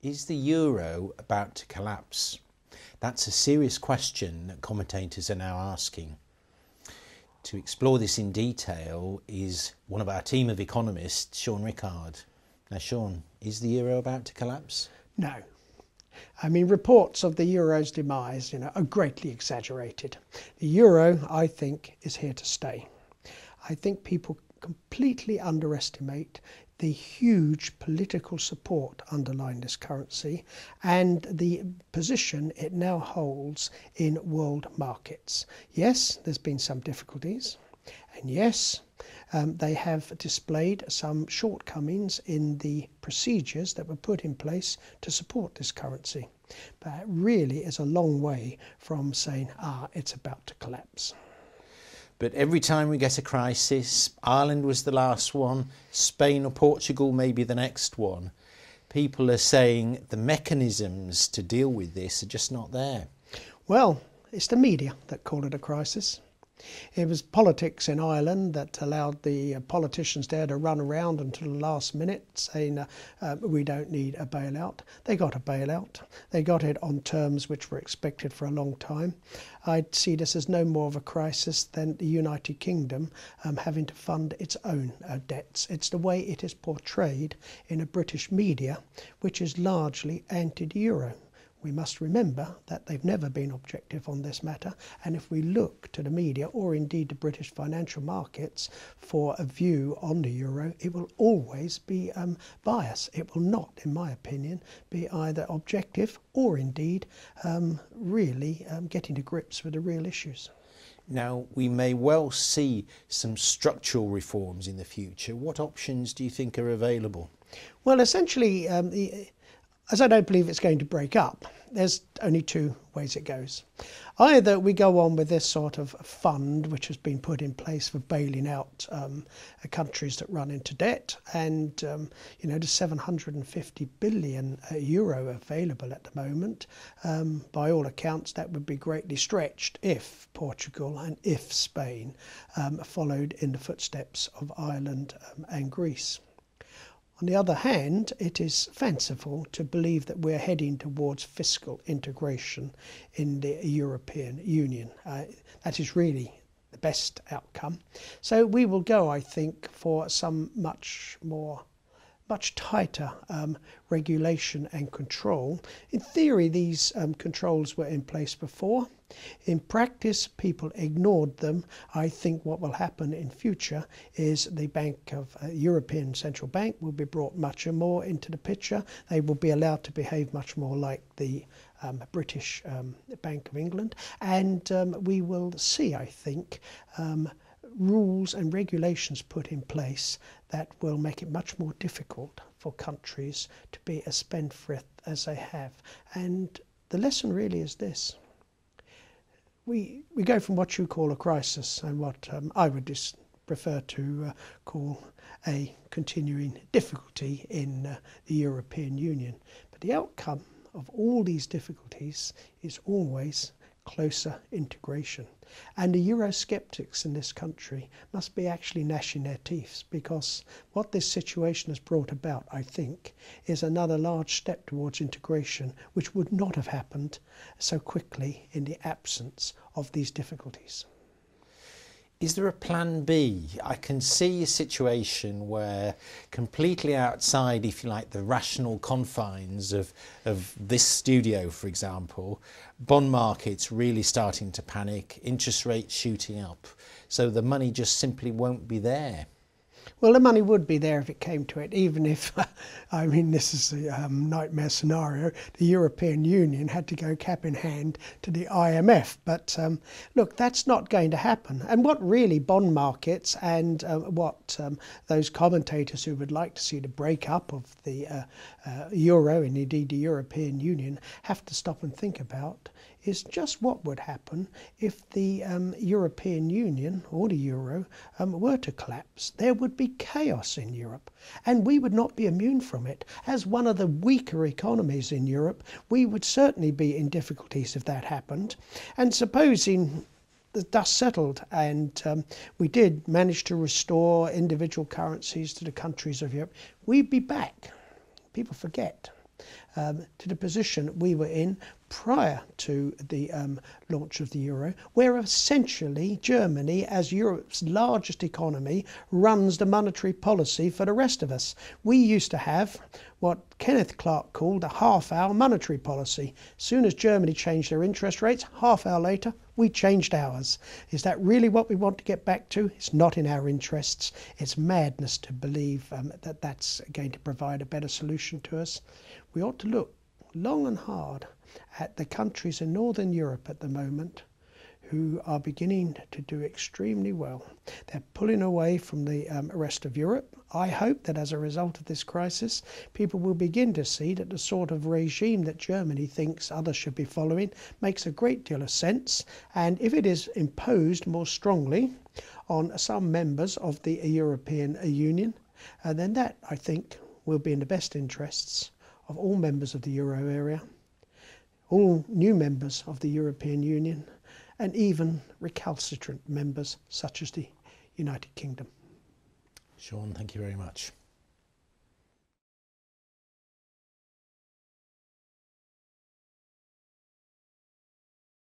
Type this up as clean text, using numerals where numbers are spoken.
Is the euro about to collapse? That's a serious question that commentators are now asking. To explore this in detail is one of our team of economists, Sean Rickard. Now, Sean, is the euro about to collapse? No. I mean, reports of the euro's demise, are greatly exaggerated. The euro, I think, is here to stay. I think people completely underestimate the huge political support underlying this currency and the position it now holds in world markets. Yes, there's been some difficulties, and yes, they have displayed some shortcomings in the procedures that were put in place to support this currency. But it really is a long way from saying, it's about to collapse. But every time we get a crisis, Ireland was the last one, Spain or Portugal may be the next one, people are saying the mechanisms to deal with this are just not there. Well, it's the media that call it a crisis. It was politics in Ireland that allowed the politicians there to run around until the last minute saying we don't need a bailout. They got a bailout. They got it on terms which were expected for a long time. I'd see this as no more of a crisis than the United Kingdom having to fund its own debts. It's the way it is portrayed in a British media, which is largely anti-euro. We must remember that they've never been objective on this matter, and if we look to the media or indeed the British financial markets for a view on the euro, it will always be biased. It will not, in my opinion, be either objective or indeed really getting to grips with the real issues. Now, we may well see some structural reforms in the future. What options do you think are available? Well, essentially, as I don't believe it's going to break up, there's only two ways it goes. Either we go on with this sort of fund which has been put in place for bailing out countries that run into debt, and the 750 billion euro available at the moment. By all accounts, that would be greatly stretched if Portugal and if Spain followed in the footsteps of Ireland and Greece. On the other hand, it is fanciful to believe that we're heading towards fiscal integration in the European Union. That is really the best outcome. So we will go, I think, for some much tighter regulation and control. In theory, these controls were in place before. In practice, people ignored them. I think what will happen in future is the European Central Bank will be brought much more into the picture. They will be allowed to behave much more like the British Bank of England, and we will see, I think, rules and regulations put in place that will make it much more difficult for countries to be as spendthrift as they have. And the lesson really is this. We go from what you call a crisis and what I would just prefer to call a continuing difficulty in the European Union. But the outcome of all these difficulties is always closer integration. And the Eurosceptics in this country must be actually gnashing their teeth, because what this situation has brought about, I think, is another large step towards integration, which would not have happened so quickly in the absence of these difficulties. Is there a plan B? I can see a situation where completely outside, if you like, the rational confines of this studio, for example, bond markets really starting to panic, interest rates shooting up, so the money just simply won't be there. Well, the money would be there if it came to it, even if, this is a nightmare scenario, the European Union had to go cap in hand to the IMF. But look, that's not going to happen. And what really bond markets and what those commentators who would like to see the breakup of the euro and indeed the European Union have to stop and think about is just what would happen if the European Union or the euro were to collapse. There would be chaos in Europe, and we would not be immune from it. As one of the weaker economies in Europe, we would certainly be in difficulties if that happened. And supposing the dust settled and we did manage to restore individual currencies to the countries of Europe, we'd be back. People forget. to the position we were in prior to the launch of the euro, where essentially Germany, as Europe's largest economy, runs the monetary policy for the rest of us. We used to have what Kenneth Clark called a half-hour monetary policy. As soon as Germany changed their interest rates, half hour later, we changed ours. Is that really what we want to get back to? It's not in our interests. It's madness to believe that that's going to provide a better solution to us. We ought to look long and hard at the countries in Northern Europe at the moment who are beginning to do extremely well. They're pulling away from the rest of Europe. I hope that as a result of this crisis, people will begin to see that the sort of regime that Germany thinks others should be following makes a great deal of sense. And if it is imposed more strongly on some members of the European Union, then that, I think, will be in the best interests of all members of the euro area, all new members of the European Union, and even recalcitrant members such as the United Kingdom. Sean, thank you very much.